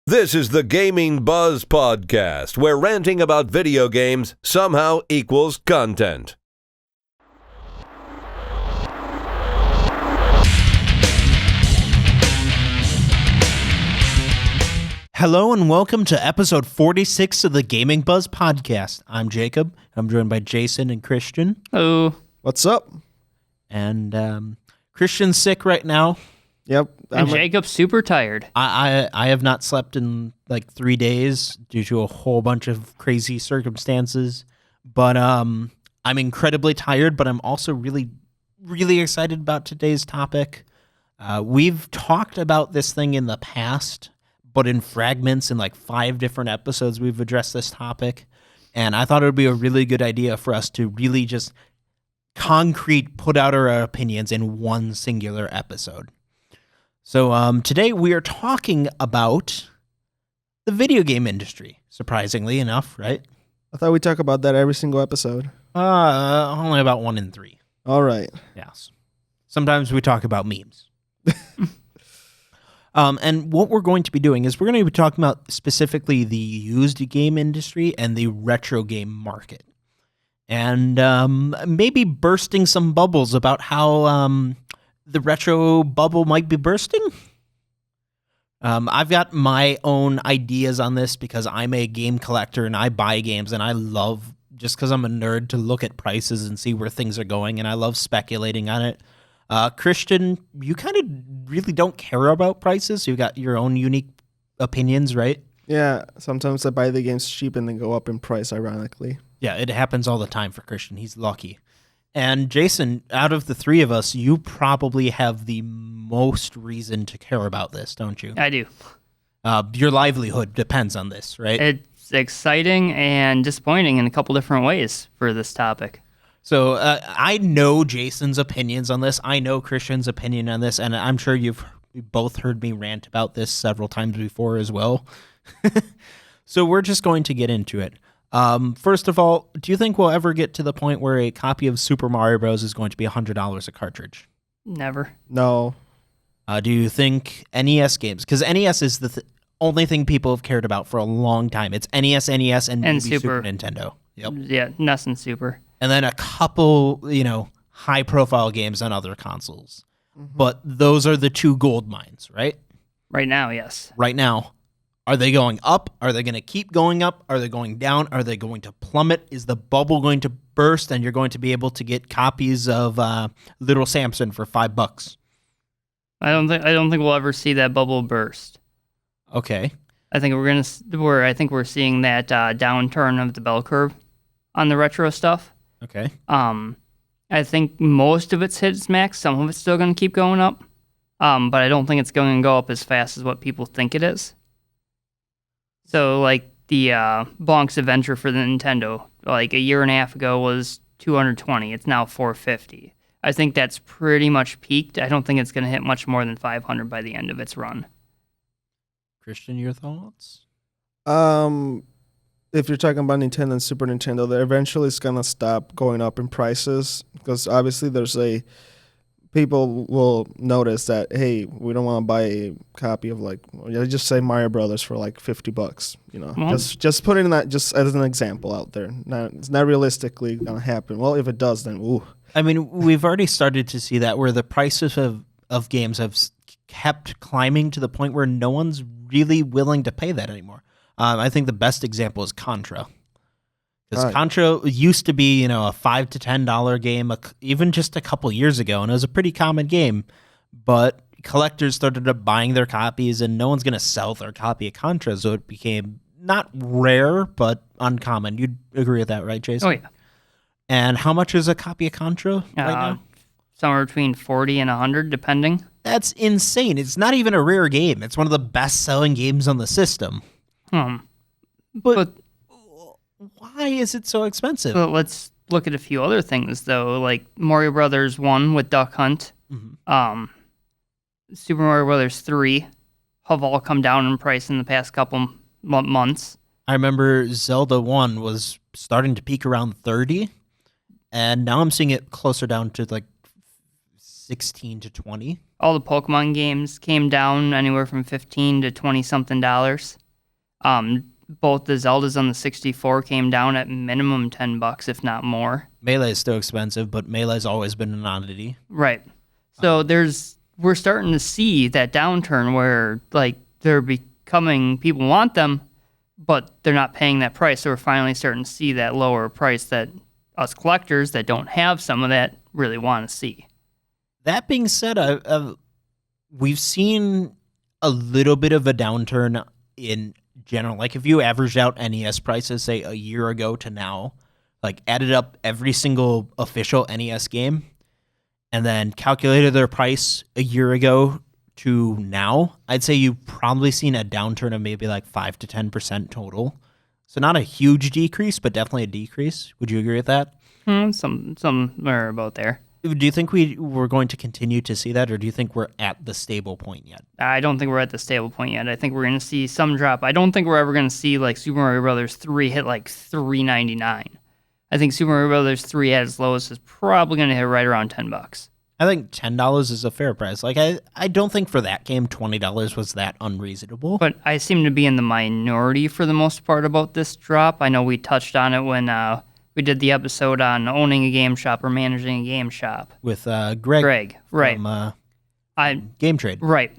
This is the Gaming Buzz Podcast, where ranting about video games somehow equals content. Hello and welcome to episode 46 of the Gaming Buzz Podcast. I'm Jacob. I'm joined by Jason and Christian. Hello. What's up? And Christian's sick right now. Yep. And Jacob's super tired. I have not slept in like 3 days due to a whole bunch of crazy circumstances. But I'm incredibly tired, but I'm also really, really excited about today's topic. We've talked about this thing in the past, but in fragments in like 5 different episodes we've addressed this topic. And I thought it would be a really good idea for us to really just put out our opinions in one singular episode. So today we are talking about the video game industry, surprisingly enough, right? I thought we talk about that every single episode. Only about 1 in 3. All right. Yes. Sometimes we talk about memes. And what we're going to be doing is we're going to be talking about specifically the used game industry and the retro game market. And maybe bursting some bubbles about how the retro bubble might be bursting. I've got my own ideas on this because I'm a game collector and I buy games and I love, just because I'm a nerd, to look at prices and see where things are going, and I love speculating on it. Christian, you kind of really don't care about prices. You've got your own unique opinions, right? Yeah, sometimes I buy the games cheap and then go up in price, ironically. Yeah, it happens all the time for Christian. He's lucky. And Jason, out of the 3 of us, you probably have the most reason to care about this, don't you? I do. Your livelihood depends on this, right? It's exciting and disappointing in a couple different ways for this topic. So I know Jason's opinions on this. I know Christian's opinion on this, and I'm sure you've both heard me rant about this several times before as well. So we're just going to get into it. First of all, do you think we'll ever get to the point where a copy of Super Mario Bros. Is going to be $100 a cartridge? Never. No. Do you think NES games, because NES is the only thing people have cared about for a long time. It's NES, and maybe Super Nintendo. Yep. Yeah, NES and Super. And then a couple, high-profile games on other consoles. Mm-hmm. But those are the 2 gold mines, right? Right now, yes. Right now. Are they going up? Are they going to keep going up? Are they going down? Are they going to plummet? Is the bubble going to burst and you're going to be able to get copies of Little Samson for $5? I don't think we'll ever see that bubble burst. Okay. I think we're seeing that downturn of the bell curve on the retro stuff. Okay. I think most of it's hit its max. Some of it's still going to keep going up. But I don't think it's going to go up as fast as what people think it is. So, like, the Bonk's Adventure for the Nintendo, like, a year and a half ago was $220. It's now $450. I think that's pretty much peaked. I don't think it's going to hit much more than $500 by the end of its run. Christian, your thoughts? If you're talking about Nintendo and Super Nintendo, they're eventually going to stop going up in prices because obviously people will notice that, hey, we don't want to buy a copy of just say Mario Brothers for like $50, Mm-hmm. Just putting that just as an example out there. It's not realistically going to happen. Well, if it does, then ooh. I mean, we've already started to see that where the prices of games have kept climbing to the point where no one's really willing to pay that anymore. I think the best example is Contra. Because Contra used to be, a $5 to $10 game, even just a couple years ago, and it was a pretty common game. But collectors started buying their copies, and no one's going to sell their copy of Contra, so it became not rare, but uncommon. You'd agree with that, right, Jason? Oh, yeah. And how much is a copy of Contra right now? Somewhere between $40 and $100, depending. That's insane. It's not even a rare game. It's one of the best-selling games on the system. But why is it so expensive? But let's look at a few other things, though, like Mario Brothers 1 with Duck Hunt, Super Mario Brothers 3 have all come down in price in the past couple months. I remember Zelda 1 was starting to peak around $30, and now I'm seeing it closer down to like 16 to 20. All the Pokemon games came down anywhere from 15 to 20 something dollars. Both the Zeldas on the 64 came down at minimum $10, if not more. Melee is still expensive, but Melee's always been an oddity. Right. So we're starting to see that downturn where like they're becoming, people want them, but they're not paying that price. So we're finally starting to see that lower price that us collectors that don't have some of that really want to see. That being said, we've seen a little bit of a downturn in general. Like if you averaged out NES prices, say a year ago to now, like added up every single official NES game, and then calculated their price a year ago to now, I'd say you've probably seen a downturn of maybe like 5 to 10% total. So not a huge decrease, but definitely a decrease. Would you agree with that? Somewhere about there. Do you think we're going to continue to see that, or do you think we're at the stable point yet? I don't think we're at the stable point yet. I think we're going to see some drop. I don't think we're ever going to see like Super Mario Brothers 3 hit like $3.99. I think Super Mario Brothers 3 at its lowest is probably going to hit right around $10. I think $10 is a fair price. Like I don't think for that game $20 was that unreasonable. But I seem to be in the minority for the most part about this drop. I know we touched on it when we did the episode on owning a game shop or managing a game shop. With Greg, right. From Game Trade. Right.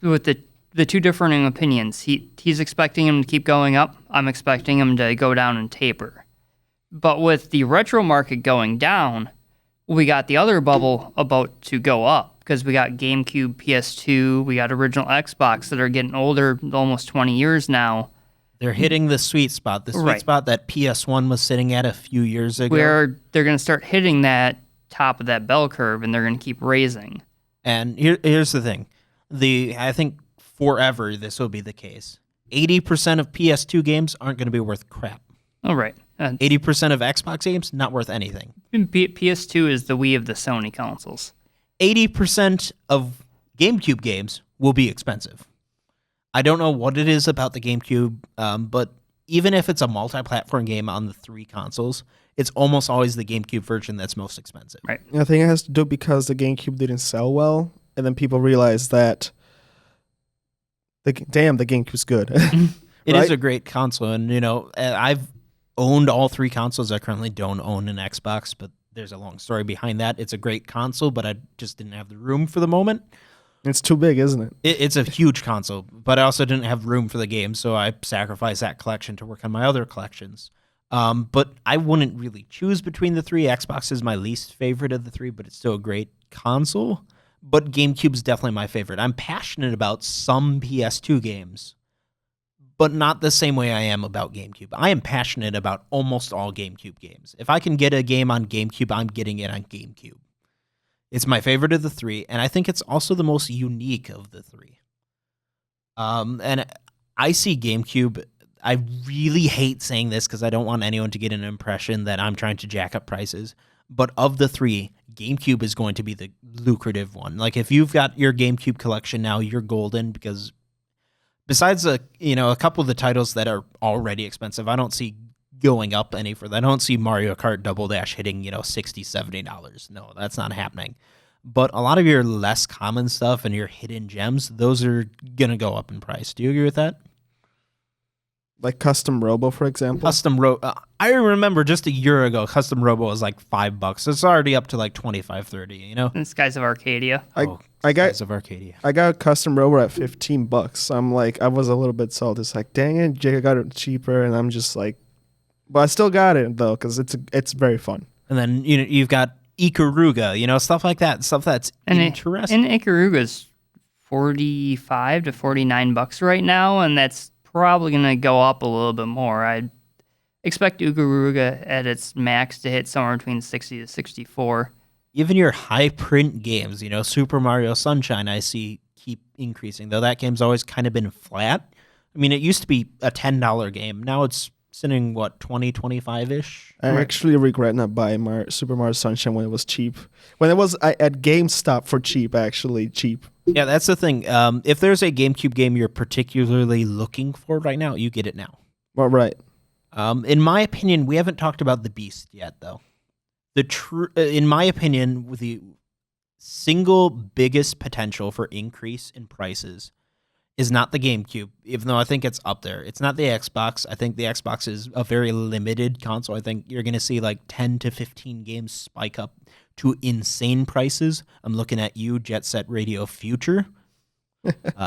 With the two differing opinions, he's expecting him to keep going up. I'm expecting him to go down and taper. But with the retro market going down, we got the other bubble about to go up because we got GameCube, PS2, we got original Xbox that are getting older, almost 20 years now. They're hitting the sweet spot, spot that PS1 was sitting at a few years ago. Where they're going to start hitting that top of that bell curve, and they're going to keep raising. And here's the thing. I think forever this will be the case. 80% of PS2 games aren't going to be worth crap. Oh, right. 80% of Xbox games, not worth anything. PS2 is the Wii of the Sony consoles. 80% of GameCube games will be expensive. I don't know what it is about the GameCube, but even if it's a multi-platform game on the 3 consoles, it's almost always the GameCube version that's most expensive. Right. I think it has to do because the GameCube didn't sell well, and then people realized that the GameCube's good. It is a great console, and I've owned all 3 consoles. I currently don't own an Xbox, but there's a long story behind that. It's a great console, but I just didn't have the room for the moment. It's too big, isn't it? It's a huge console, but I also didn't have room for the game, so I sacrificed that collection to work on my other collections. But I wouldn't really choose between the 3. Xbox is my least favorite of the 3, but it's still a great console. But GameCube's definitely my favorite. I'm passionate about some PS2 games, but not the same way I am about GameCube. I am passionate about almost all GameCube games. If I can get a game on GameCube, I'm getting it on GameCube. It's my favorite of the 3, and I think it's also the most unique of the 3. And I see GameCube, I really hate saying this because I don't want anyone to get an impression that I'm trying to jack up prices, but of the 3, GameCube is going to be the lucrative one. Like if you've got your GameCube collection now, you're golden because besides a couple of the titles that are already expensive, I don't see going up any further. I don't see Mario Kart Double Dash hitting, $60, $70. No, that's not happening. But a lot of your less common stuff and your hidden gems, those are going to go up in price. Do you agree with that? Like Custom Robo, for example? I remember just a year ago, Custom Robo was like $5. It's already up to like $25, $30, And Skies of Arcadia. Skies of Arcadia. I got a Custom Robo at $15. I'm like, I was a little bit salty. It's like, dang it, Jake got it cheaper. And I'm just like, but I still got it, though, because it's very fun. And then, you've got Ikaruga, stuff like that, stuff that's interesting. And Ikaruga's $45 to $49 right now, and that's probably going to go up a little bit more. I expect Ikaruga at its max to hit somewhere between 60 to 64. Even your high print games, Super Mario Sunshine, I see keep increasing, though that game's always kind of been flat. I mean, it used to be a $10 game. Now it's sitting, 20, 25-ish? I actually regret not buying Super Mario Sunshine when it was cheap. When it was at GameStop for cheap, actually cheap. Yeah, that's the thing. If there's a GameCube game you're particularly looking for right now, you get it now. Well, right. In my opinion, we haven't talked about the Beast yet, though. In my opinion, single biggest potential for increase in prices is not the GameCube, even though I think it's up there. It's not the Xbox. I think the Xbox is a very limited console. I think you're going to see like 10 to 15 games spike up to insane prices. I'm looking at you, Jet Set Radio Future.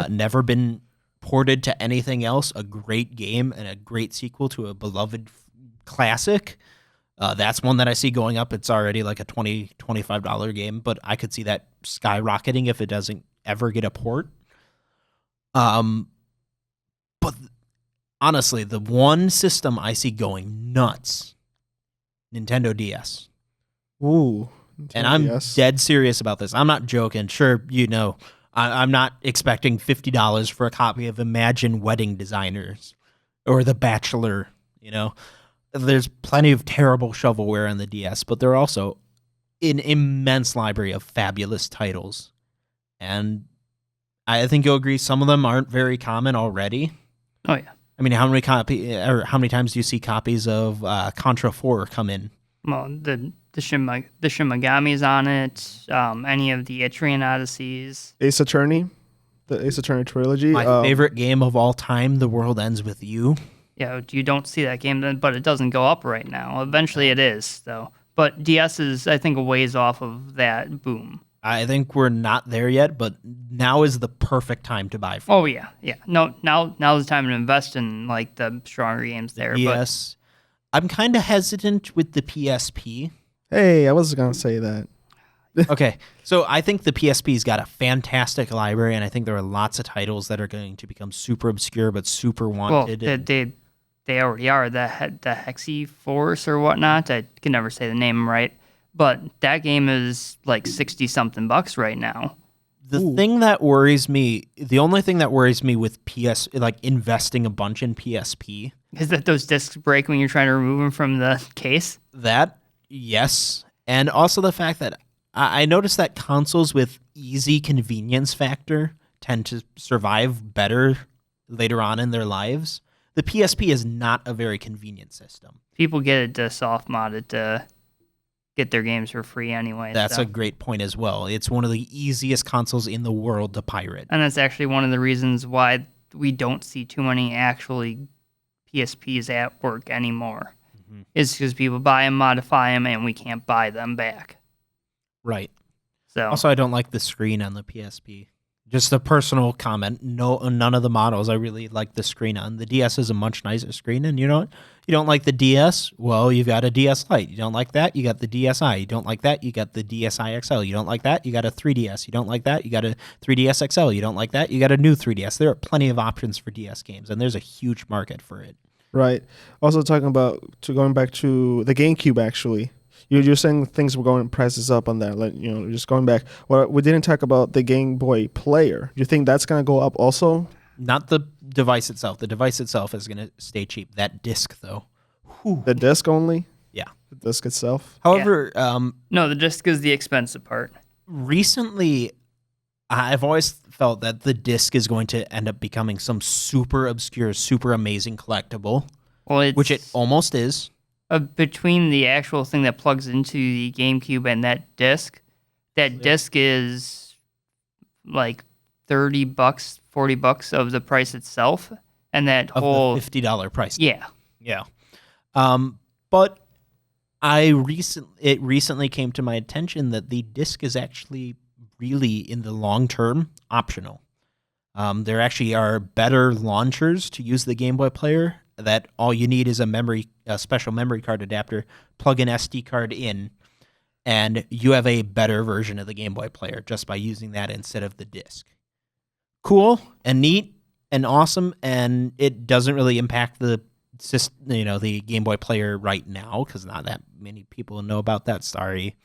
Never been ported to anything else. A great game and a great sequel to a beloved classic. That's one that I see going up. It's already like a $20, $25 game, but I could see that skyrocketing if it doesn't ever get a port. But honestly, the one system I see going nuts, Nintendo DS. Ooh. And I'm DS. dead serious about this. I'm not joking. Sure, I'm not expecting $50 for a copy of Imagine Wedding Designers or The Bachelor, There's plenty of terrible shovelware on the DS, but there are also an immense library of fabulous titles. And I think you'll agree some of them aren't very common already. Oh yeah. I mean, how many times do you see copies of Contra 4 come in? Well, the Shin Megami's on it. Any of the Etrian Odysseys. Ace Attorney, the Ace Attorney trilogy. My favorite game of all time, The World Ends With You. Yeah, you don't see that game, but it doesn't go up right now. Eventually it is, though. But DS is, I think, a ways off of that boom. I think we're not there yet, but now is the perfect time to buy. Oh, yeah. No, now's the time to invest in, like, the stronger games there. Yes. I'm kind of hesitant with the PSP. Hey, I was going to say that. Okay, so I think the PSP's got a fantastic library, and I think there are lots of titles that are going to become super obscure but super wanted. Well, they already are. The Hexy Force or whatnot. I can never say the name right. But that game is like 60-something bucks right now. The thing that worries me, the only thing that worries me with investing a bunch in PSP, is that those discs break when you're trying to remove them from the case. That, yes. And also the fact that I noticed that consoles with easy convenience factor tend to survive better later on in their lives. The PSP is not a very convenient system. People get it to soft mod it to get their games for free anyway. That's a great point as well. It's one of the easiest consoles in the world to pirate. And that's actually one of the reasons why we don't see too many actually PSPs at work anymore. Mm-hmm. It's because people buy them, modify them, and we can't buy them back. Right. So also, I don't like the screen on the PSP. Just a personal comment. No, none of the models I really like the screen on. The DS is a much nicer screen, and you know what? You don't like the DS? Well, you've got a DS Lite. You don't like that? You got the DSi. You don't like that? You got the DSi XL. You don't like that? You got a 3DS. You don't like that? You got a 3DS XL. You don't like that? You got a new 3DS. There are plenty of options for DS games, and there's a huge market for it. Right. Also talking going back to the GameCube, actually. You're saying things were going prices up on that, just going back. Well, we didn't talk about the Game Boy Player. Do you think that's going to go up also? Not the device itself. The device itself is going to stay cheap. That disc, though. Whew. The disc only? Yeah. The disc itself? However... no, the disc is the expensive part. Recently, I've always felt that the disc is going to end up becoming some super obscure, super amazing collectible, which it almost is. Between the actual thing that plugs into the GameCube and that disc is like $30, $40 of the price itself, and that of whole the $50 price. Yeah. But it recently came to my attention that the disc is actually really, in the long term, optional. There actually are better launchers to use the Game Boy Player. That all you need is a special memory card adapter, plug an SD card in, and you have a better version of the Game Boy Player just by using that instead of the disc. Cool and neat and awesome, and it doesn't really impact the Game Boy Player right now because not that many people know about that. Sorry,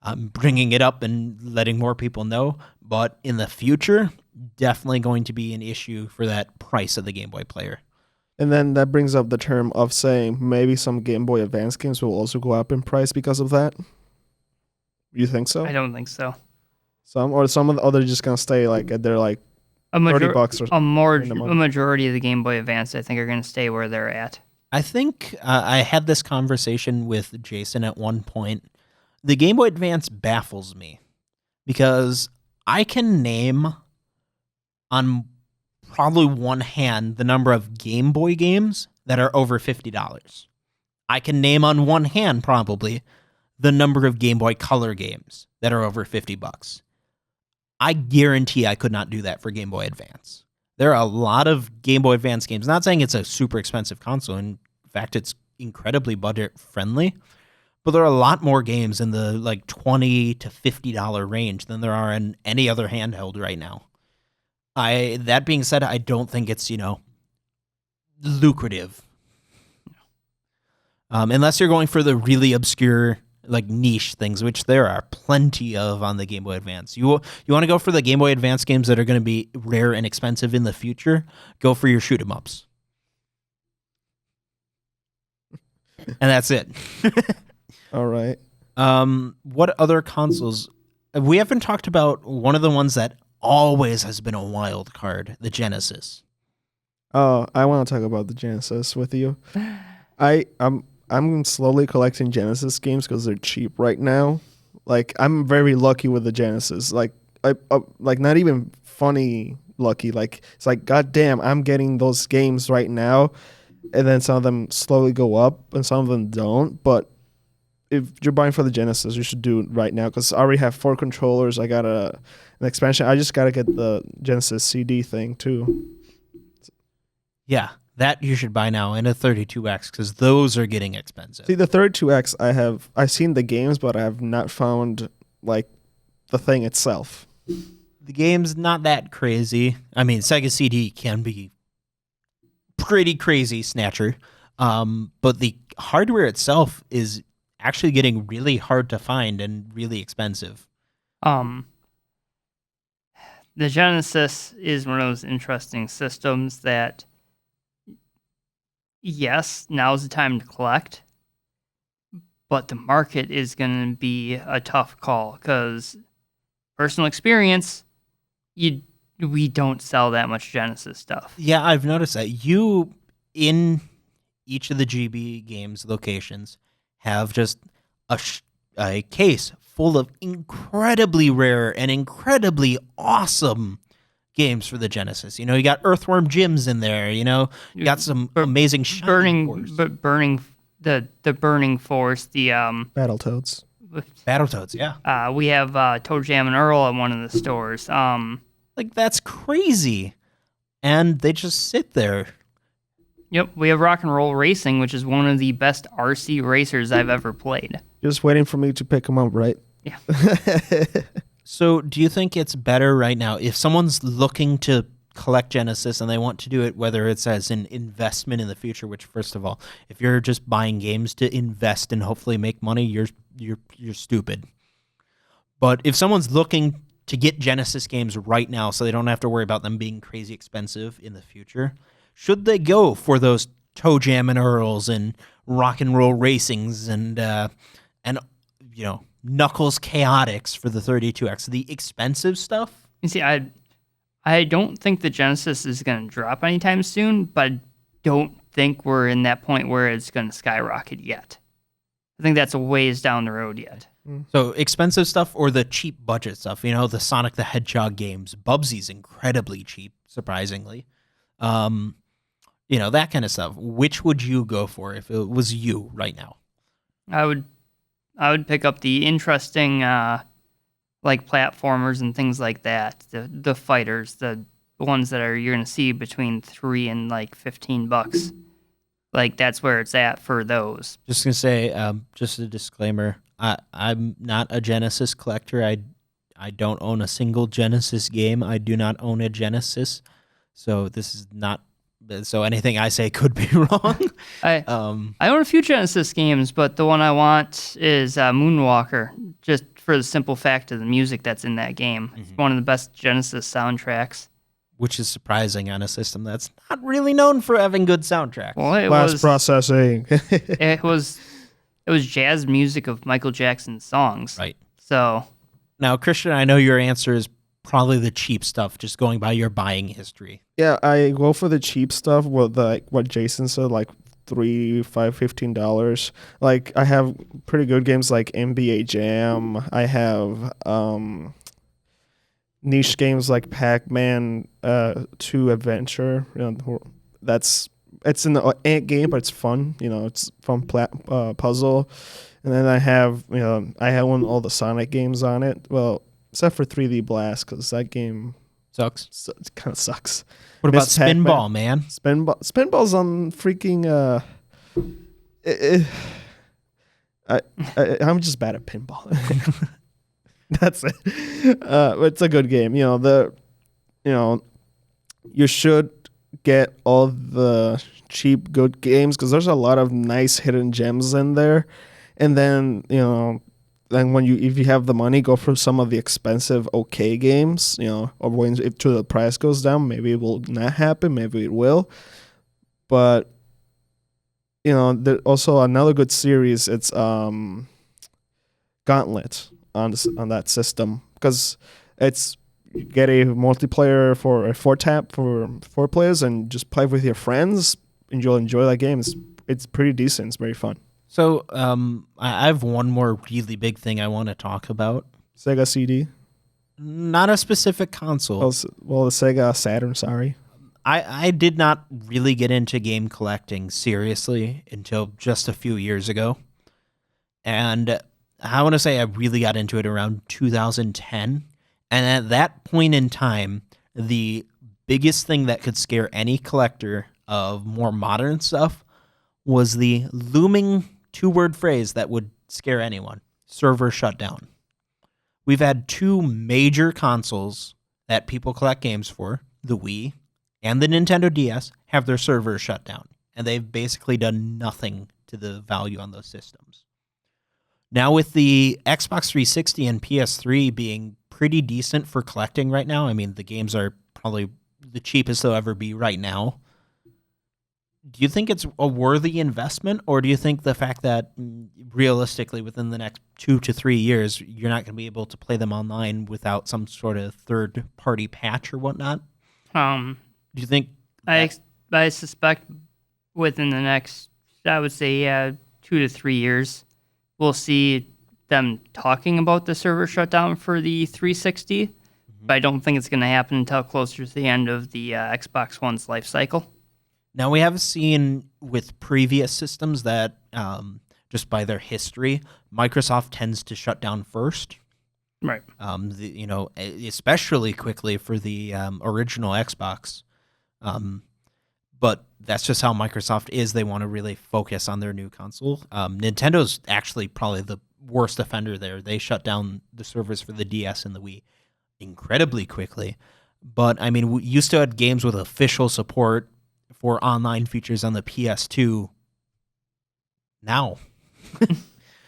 I'm bringing it up and letting more people know, but in the future, definitely going to be an issue for that price of the Game Boy Player. And then that brings up the term of saying maybe some Game Boy Advance games will also go up in price because of that. You think so? I don't think so. Some of the others just gonna stay at their $30 or a majority of the Game Boy Advance, I think, are gonna stay where they're at. I think I had this conversation with Jason at one point. The Game Boy Advance baffles me because I can name on probably one hand the number of Game Boy games that are over $50. I can name on one hand probably the number of Game Boy Color games that are over $50. I guarantee I could not do that for Game Boy Advance. There are a lot of Game Boy Advance games. Not saying it's a super expensive console. In fact, it's incredibly budget friendly. But there are a lot more games in the like $20 to $50 range than there are in any other handheld right now. That being said, I don't think it's, lucrative. Unless you're going for the really obscure, like niche things, which there are plenty of on the Game Boy Advance. You want to go for the Game Boy Advance games that are going to be rare and expensive in the future, go for your shoot 'em ups. And that's it. All right. What other consoles? We haven't talked about one of the ones that always has been a wild card, the Genesis. Oh, I want to talk about the Genesis with you. I'm slowly collecting Genesis games because they're cheap right now. Like, I'm very lucky with the Genesis. Like not even funny lucky. Like, it's like, goddamn, I'm getting those games right now, and then some of them slowly go up, and some of them don't. But if you're buying for the Genesis, you should do it right now because I already have 4 controllers. I got an expansion. I just got to get the Genesis CD thing too. Yeah, that you should buy now, and a 32X because those are getting expensive. See, the 32X, I've seen the games, but I have not found like the thing itself. The game's not that crazy. I mean, Sega CD can be pretty crazy, Snatcher, but the hardware itself is actually getting really hard to find and really expensive. The Genesis is one of those interesting systems that, yes, now's the time to collect, but the market is going to be a tough call because personal experience, we don't sell that much Genesis stuff. Yeah, I've noticed that. You, in each of the GB games locations, have just a case full of incredibly rare and incredibly awesome games for the Genesis. You got Earthworm Jims in there. You got some amazing Burning Force. the Burning Force, the Battletoads. Battletoads, yeah. We have Toe Jam and Earl at one of the stores. Like, that's crazy. And they just sit there. Yep, we have Rock and Roll Racing, which is one of the best RC racers I've ever played. Just waiting for me to pick them up, right? Yeah. So do you think it's better right now if someone's looking to collect Genesis and they want to do it, whether it's as an investment in the future, which, first of all, if you're just buying games to invest and hopefully make money, you're stupid. But if someone's looking to get Genesis games right now so they don't have to worry about them being crazy expensive in the future, should they go for those Toe Jam and Earls and Rock and Roll Racings and Knuckles Chaotix for the 32X, the expensive stuff? You see, I don't think the Genesis is going to drop anytime soon, but I don't think we're in that point where it's going to skyrocket yet. I think that's a ways down the road yet. So expensive stuff or the cheap budget stuff? The Sonic the Hedgehog games. Bubsy's incredibly cheap, surprisingly. That kind of stuff. Which would you go for if it was you right now? I would pick up the interesting like platformers and things like that. The fighters, the ones that you're gonna see between $3 and like $15. Like, that's where it's at for those. Just gonna say, just a disclaimer. I'm not a Genesis collector. I don't own a single Genesis game. I do not own a Genesis. So this is not. So anything I say could be wrong. I own a few Genesis games, but the one I want is Moonwalker, just for the simple fact of the music that's in that game. Mm-hmm. It's one of the best Genesis soundtracks. Which is surprising on a system that's not really known for having good soundtracks. Well, it Blast was processing. it was jazz music of Michael Jackson's songs. Right. So now, Christian, I know your answer is probably the cheap stuff, just going by your buying history. Yeah, I go for the cheap stuff with what Jason said, like $3, $5, $15. Like, I have pretty good games like NBA Jam. I have niche games like Pac-Man 2 Adventure. It's an ant game, but it's fun. It's fun puzzle. And then I have all the Sonic games on it. Well, except for 3D Blast, because that game Sucks. it kind of sucks. What about Miss Pac-Man. Spinball, man? Spinball's on freaking. I'm just bad at pinball. That's it. It's a good game. You should get all the cheap good games because there's a lot of nice hidden gems in there. And then then if you have the money, go for some of the expensive okay games. Or if the price goes down, maybe it will not happen. Maybe it will. But there's also another good series. It's Gauntlet on that system because you get a multiplayer for a 4-tap for 4 players and just play with your friends and you'll enjoy that game. It's pretty decent. It's very fun. So I have one more really big thing I want to talk about. Sega CD? Not a specific console. Well, the Sega Saturn, sorry. I did not really get into game collecting seriously until just a few years ago. And I want to say I really got into it around 2010. And at that point in time, the biggest thing that could scare any collector of more modern stuff was the looming 2-word phrase that would scare anyone: server shutdown. We've had 2 major consoles that people collect games for, the Wii and the Nintendo DS, have their servers shut down. And they've basically done nothing to the value on those systems. Now with the Xbox 360 and PS3 being pretty decent for collecting right now, I mean, the games are probably the cheapest they'll ever be right now. Do you think it's a worthy investment, or do you think the fact that realistically within the next 2 to 3 years, you're not going to be able to play them online without some sort of third-party patch or whatnot? Do you think... I suspect within the next, I would say, 2 to 3 years, we'll see them talking about the server shutdown for the 360, but I don't think it's going to happen until closer to the end of the Xbox One's life cycle. Now, we have seen with previous systems that, just by their history, Microsoft tends to shut down first. Right. Especially quickly for the original Xbox. But that's just how Microsoft is. They want to really focus on their new console. Nintendo's actually probably the worst offender there. They shut down the servers for the DS and the Wii incredibly quickly. But, I mean, we used to have games with official support for online features on the PS2 now.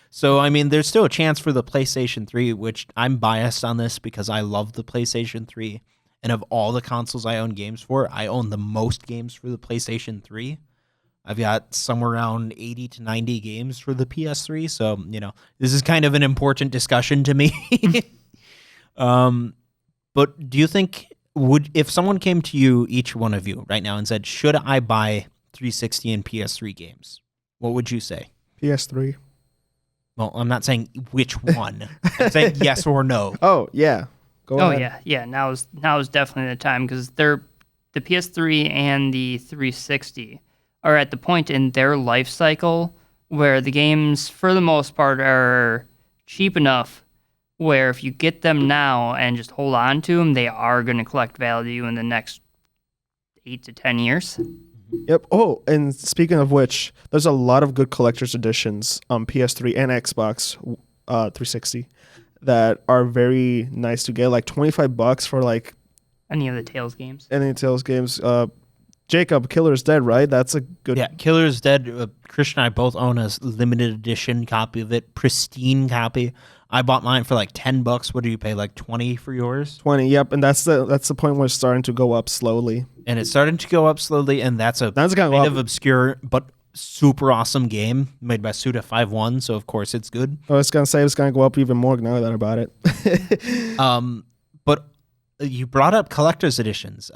So, I mean, there's still a chance for the PlayStation 3, which I'm biased on this because I love the PlayStation 3. And of all the consoles I own games for, I own the most games for the PlayStation 3. I've got somewhere around 80 to 90 games for the PS3. So, this is kind of an important discussion to me. But do you think, if someone came to you, each one of you right now, and said, should I buy 360 and PS3 games? What would you say? PS3. Well, I'm not saying which one. I'm saying yes or no. Oh, yeah. Go ahead. Yeah. Now is definitely the time because the PS3 and the 360 are at the point in their life cycle where the games, for the most part, are cheap enough where if you get them now and just hold on to them, they are going to collect value in the next 8 to 10 years. Yep. Oh, and speaking of which, there's a lot of good collector's editions on PS3 and Xbox 360 that are very nice to get, like $25 for like any of the Tales games. Jacob, Killer's Dead, right? That's a good... Yeah, Killer's Dead. Christian and I both own a limited edition copy of it, pristine copy. I bought mine for like $10. What do you pay, like 20 for yours? 20, yep. And that's the point where it's starting to go up slowly. And it's starting to go up slowly, and that's kind of obscure but super awesome game made by Suda51, so of course it's good. I was going to say it's going to go up even more now that about it. But you brought up collector's editions.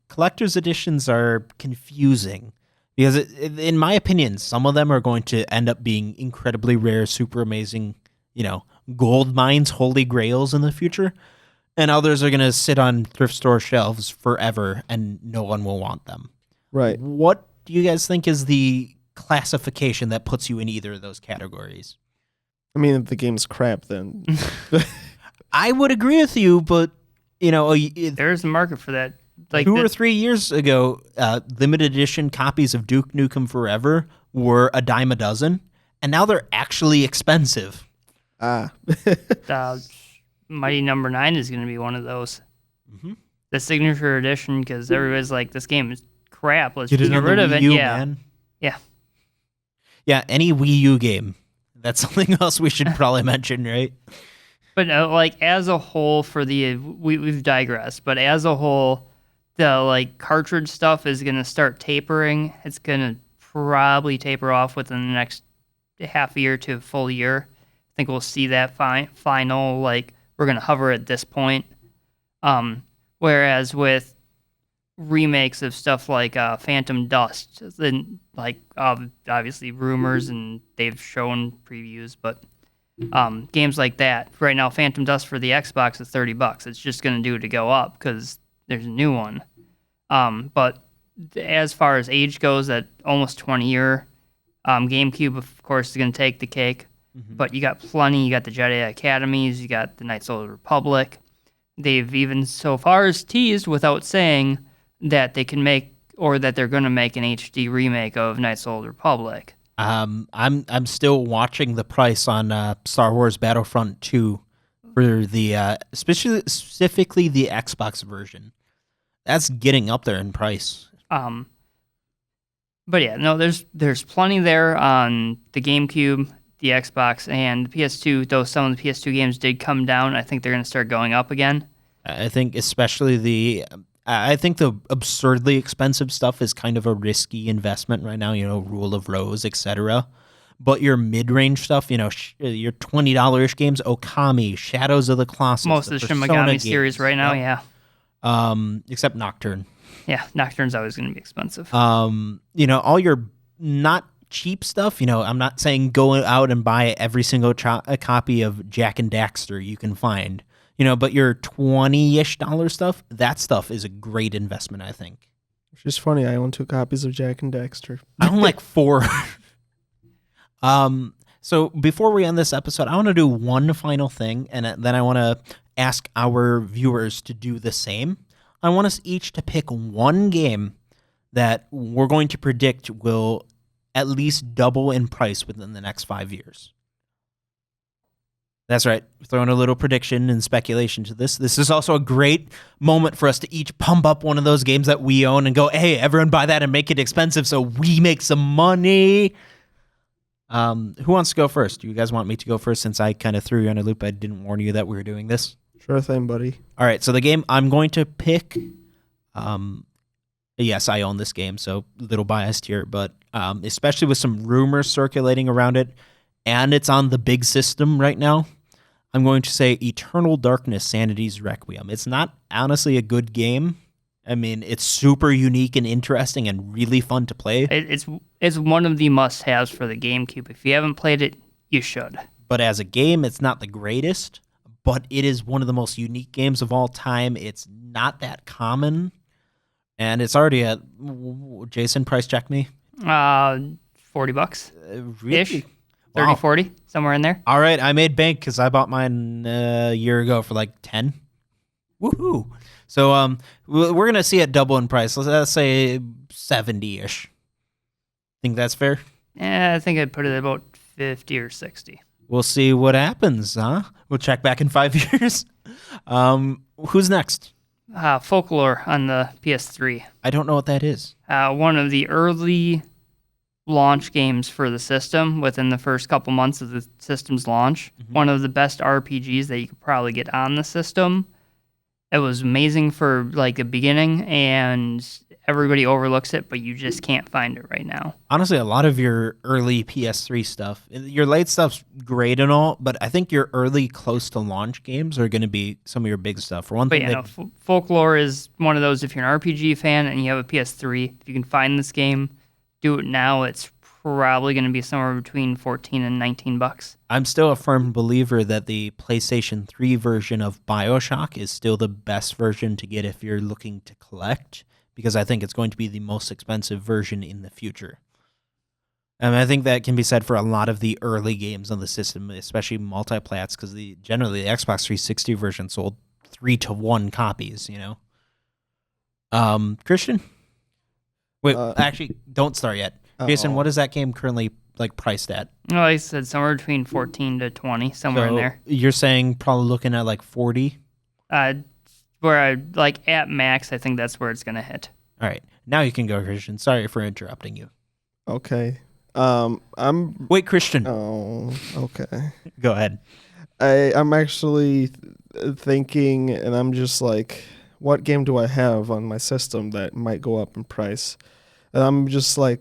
Collector's editions are confusing because, in my opinion, some of them are going to end up being incredibly rare, super amazing, gold mines, holy grails in the future. and others are going to sit on thrift store shelves forever, and no one will want them. Right. What do you guys think is the classification that puts you in either of those categories? I mean, if the game's crap, then I would agree with you, but There's a market for that. Like 2 or 3 years ago, limited edition copies of Duke Nukem Forever were a dime a dozen, and now they're actually expensive. Mighty Number 9 is going to be one of those. Mm-hmm. The signature edition, because everybody's like, this game is crap. Let's Get get it on rid the of Wii it. U, Yeah. man. Yeah. Yeah, any Wii U game. That's something else we should probably mention, right? But as a whole, we've digressed. But as a whole, the cartridge stuff is going to start tapering. It's going to probably taper off within the next half a year to a full year. I think we'll see that final. We're going to hover at this point. Whereas with remakes of stuff like Phantom Dust, then obviously rumors and they've shown previews, but games like that right now, Phantom Dust for the Xbox is $30. It's just going to do it to go up because there's a new one. But as far as age goes, at almost 20-year, GameCube of course is going to take the cake. Mm-hmm. But you got plenty. You got the Jedi Academies. You got the Knights of the Republic. They've even so far as teased without saying that they can make or that they're going to make an HD remake of Knights of the Republic. I'm still watching the price on Star Wars Battlefront 2 for the specifically the Xbox version. That's getting up there in price. But yeah, no, there's plenty there on the GameCube, the Xbox, and the PS2. Though some of the PS2 games did come down, I think they're going to start going up again. I think especially I think the absurdly expensive stuff is kind of a risky investment right now, Rule of Rose, etc. But your mid-range stuff, your $20-ish games, Okami, Shadows of the Colossus. Most of the Shin Megami series right now, yeah. Except Nocturne. Yeah, Nocturne's always going to be expensive. All your not cheap stuff, I'm not saying go out and buy every single copy of Jak and Daxter you can find. But your $20-ish stuff, that stuff is a great investment, I think. Which is funny. I own 2 copies of Jak and Daxter. I own 4. So before we end this episode, I want to do one final thing, and then I want to ask our viewers to do the same. I want us each to pick one game that we're going to predict will at least double in price within the next 5 years. That's right. Throwing a little prediction and speculation to this. This is also a great moment for us to each pump up one of those games that we own and go, hey, everyone buy that and make it expensive so we make some money. Who wants to go first? Do you guys want me to go first since I kind of threw you on a loop? I didn't warn you that we were doing this. Sure thing, buddy. All right. So the game I'm going to pick, yes, I own this game, so a little biased here, but especially with some rumors circulating around it, and it's on the big system right now, I'm going to say Eternal Darkness, Sanity's Requiem. It's not honestly a good game. I mean, it's super unique and interesting and really fun to play. It's one of the must-haves for the GameCube. If you haven't played it, you should. But as a game, it's not the greatest, but it is one of the most unique games of all time. It's not that common, and it's already at, Jason, price check me. $40 Really? ish. 30, 40, somewhere in there. All right, I made bank because I bought mine a year ago for 10. Woohoo! So we're going to see it double in price. Let's say 70-ish. Think that's fair? Yeah, I think I'd put it at about 50 or 60. We'll see what happens, huh? We'll check back in 5 years. Who's next? Folklore on the PS3. I don't know what that is. One of the early launch games for the system within the first couple months of the system's launch. Mm-hmm. One of the best RPGs that you could probably get on the system. It was amazing for the beginning, and everybody overlooks it, but you just can't find it right now. Honestly, a lot of your early PS3 stuff, your late stuff's great and all, but I think your early close to launch games are going to be some of your big stuff. For one thing, Folklore is one of those. If you're an RPG fan and you have a PS3, if you can find this game, do it now. It's probably going to be somewhere between 14 and 19 bucks. I'm still a firm believer that the PlayStation 3 version of BioShock is still the best version to get if you're looking to collect, because I think it's going to be the most expensive version in the future. And I think that can be said for a lot of the early games on the system, especially multiplats, because generally the Xbox 360 version sold 3-to-1 copies, Christian? Wait, actually, don't start yet. Jason, what is that game currently priced at? Well, I said somewhere between 14 to 20, somewhere in there. You're saying probably looking at 40? Where at max, I think that's where it's going to hit. All right. Now you can go, Christian. Sorry for interrupting you. Okay. Wait, Christian. Oh, okay. Go ahead. I'm actually thinking, and I'm just like, what game do I have on my system that might go up in price? And I'm just like,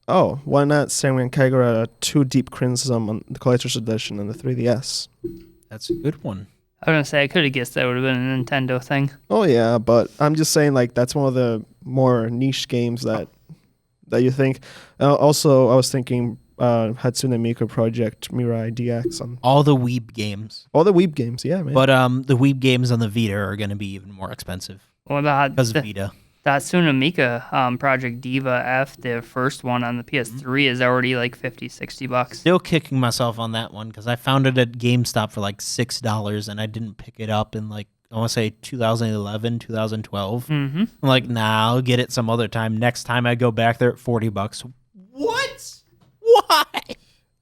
oh, why not Senran Kagura 2 Deep Crimson on the Collector's Edition and the 3DS? That's a good one. I was going to say, I could have guessed that would have been a Nintendo thing. Oh, yeah, but I'm just saying, that's one of the more niche games that you think. Also, I was thinking Hatsune Miku Project Mirai DX on all the Weeb games. All the Weeb games, yeah, man. But the Weeb games on the Vita are going to be even more expensive. What about because of Vita? That Hatsune Miku Project Diva F, the first one on the PS3, is already $50-$60. Still kicking myself on that one because I found it at GameStop for $6 and I didn't pick it up in I want to say 2011, 2012. Mm-hmm. I'm like, nah, I'll get it some other time. Next time I go back there at $40. What? Why?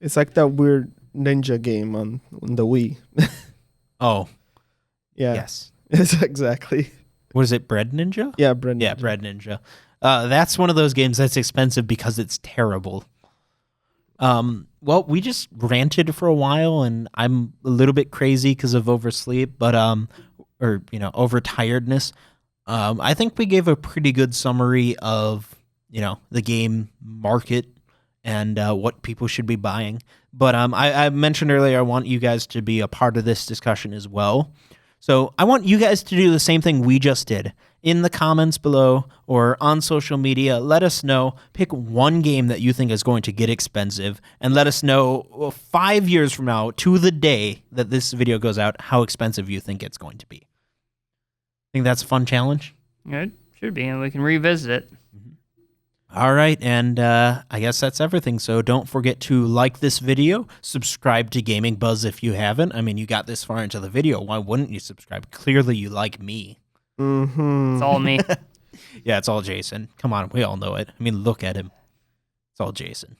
It's like that weird ninja game on the Wii. Oh. Yeah. Yes. It's exactly. What is it, Bread Ninja? Yeah, Bread Ninja. Yeah, Bread Ninja. That's one of those games that's expensive because it's terrible. Well, we just ranted for a while, and I'm a little bit crazy because of oversleep, but overtiredness. I think we gave a pretty good summary of the game market and what people should be buying. But I mentioned earlier I want you guys to be a part of this discussion as well. So I want you guys to do the same thing we just did. In the comments below or on social media, let us know. Pick one game that you think is going to get expensive and let us know 5 years from now, to the day that this video goes out, how expensive you think it's going to be. Think that's a fun challenge? It should be, and we can revisit it. All right, and I guess that's everything. So don't forget to like this video, subscribe to Gaming Buzz if you haven't. I mean, you got this far into the video. Why wouldn't you subscribe? Clearly, you like me. Mm-hmm. It's all me. Yeah, it's all Jason. Come on, we all know it. I mean, look at him. It's all Jason.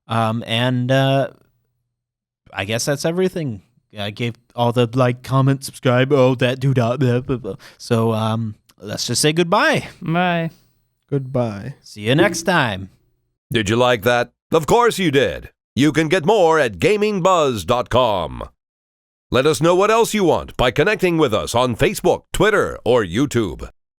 And I guess that's everything. I gave all the comment, subscribe, that do blah, blah, blah. So let's just say goodbye. Bye. Goodbye. See you next time. Did you like that? Of course you did. You can get more at GamingBuzz.com. Let us know what else you want by connecting with us on Facebook, Twitter, or YouTube.